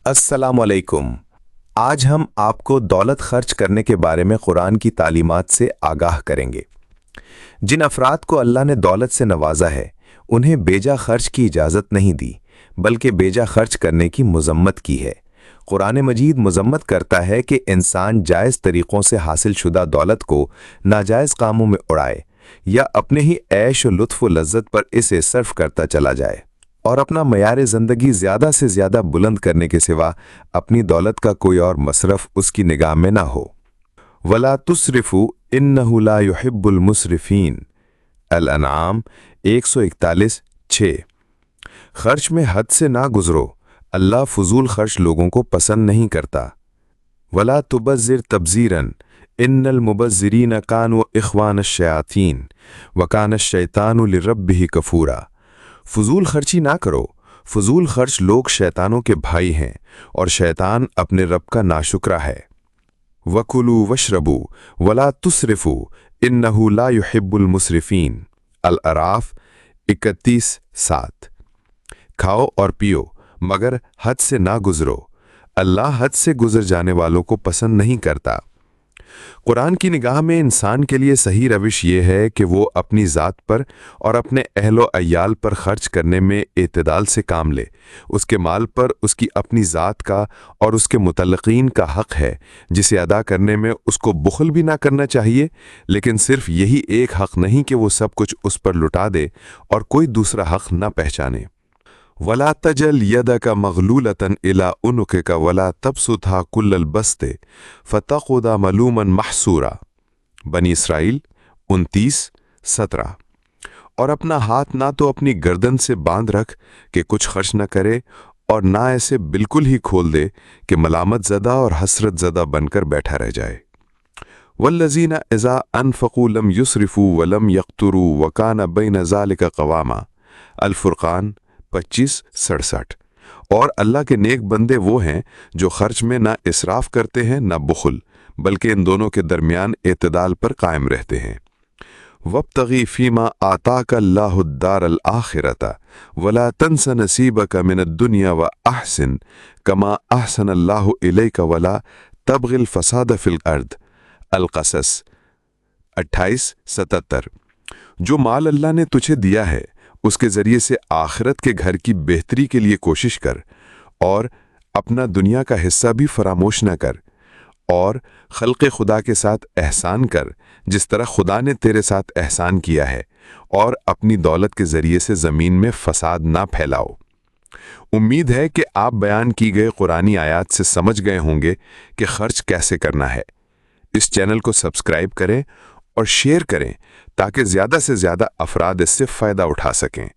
अस्सलाम वालेकुम। आज हम आपको दौलत खर्च करने के बारे में कुरान की तालीमात से आगाह करेंगे। जिन अफराद को अल्लाह ने दौलत से नवाजा है, उन्हें बेजा खर्च की इजाज़त नहीं दी, बल्कि बेजा खर्च करने की मजम्मत की है। कुरान मजीद मजम्मत करता है कि इंसान जायज़ तरीक़ों से हासिल शुदा दौलत को नाजायज़ कामों में उड़ाए या अपने ही ऐश व लुत्फ़ व लज्जत पर इसे सर्फ करता चला जाए और अपना मयार ज़िंदगी ज़्यादा से ज़्यादा बुलंद करने के सिवा अपनी दौलत का कोई और मसरफ उसकी निगाह में ना हो। वला तुसरिफू इन्नहु ला युहिब्बुल मुसरिफीन। अल-अनआम 141:6। खर्च में हद से ना गुजरो, अल्लाह फजूल खर्च लोगों को पसंद नहीं करता। वला तुबज़िर तब्ज़ीरन इन्नल मुबज़्ज़िरीन कानू इख़वानश-शयातीन व कानश-शैतानु लिरब्बिही कफूरा। फजूल खर्ची ना करो, फजूल खर्च लोग शैतानों के भाई हैं और शैतान अपने रब का नाशुक्रा है। वकुलू वशरबू वला तुसरिफू इन्नहु ला युहिब्बुल मुसरिफीन। अल-अराफ 31:7। खाओ और पियो मगर हद से ना गुजरो, अल्लाह हद से गुजर जाने वालों को पसंद नहीं करता। कुरान की निगाह में इंसान के लिए सही रविश ये है कि वो अपनी ज़ात पर और अपने अहलो अय्याल पर खर्च करने में एतदाल से काम ले। उसके माल पर उसकी अपनी ज़ात का और उसके मुतल्लक़ीन का हक़ है, जिसे अदा करने में उसको बुख़ल भी ना करना चाहिए, लेकिन सिर्फ यही एक हक़ नहीं कि वो सब कुछ उस पर लुटा दे और कोई दूसरा हक़ ना पहचाने। वला तजल यदका मगलूलतन इला उनुक़िका वला तबसुतहा कुल्लल बस्ते फ़तक़ुदा मलूमन महसूरा। बनी इसराइल 29:17। और अपना हाथ ना तो अपनी गर्दन से बांध रख कि कुछ खर्च न करे और ना ऐसे बिल्कुल ही खोल दे कि मलामत ज़दा और हसरत ज़दा बनकर बैठा रह जाए। वल्लज़ीना इज़ा अनफ़क़ू लम युसरिफ़ू वलम यक़्तुरू वकान बैन ज़ालिका क़वामा। अल-फ़ुरक़ान 25:67। और अल्लाह के नेक बंदे वो हैं जो खर्च में ना इसराफ करते हैं ना बुखल, बल्कि इन दोनों के दरमियान एतदाल पर कायम रहते हैं। वब्तगी फ़ीमा आताका अल्लाहुद्दारल आखिरता वला तंस नसीबका मिनद्दुनिया व अहसिन कमा अहसनल्लाहु इलैका वला तबगिल फ़साद फ़िल अर्द। अल-क़सस 28:77। जो माल अल्लाह ने तुझे दिया है उसके ज़रिए से आखिरत के घर की बेहतरी के लिए कोशिश कर और अपना दुनिया का हिस्सा भी फरामोश न कर, और खल्क़े खुदा के साथ एहसान कर जिस तरह खुदा ने तेरे साथ एहसान किया है, और अपनी दौलत के ज़रिए से ज़मीन में फ़साद ना फैलाओ। उम्मीद है कि आप बयान की गए कुरानी आयात से समझ गए होंगे कि खर्च कैसे करना है। इस चैनल को सब्सक्राइब करें और शेयर करें ताकि ज़्यादा से ज़्यादा अफराद इससे फ़ायदा उठा सकें।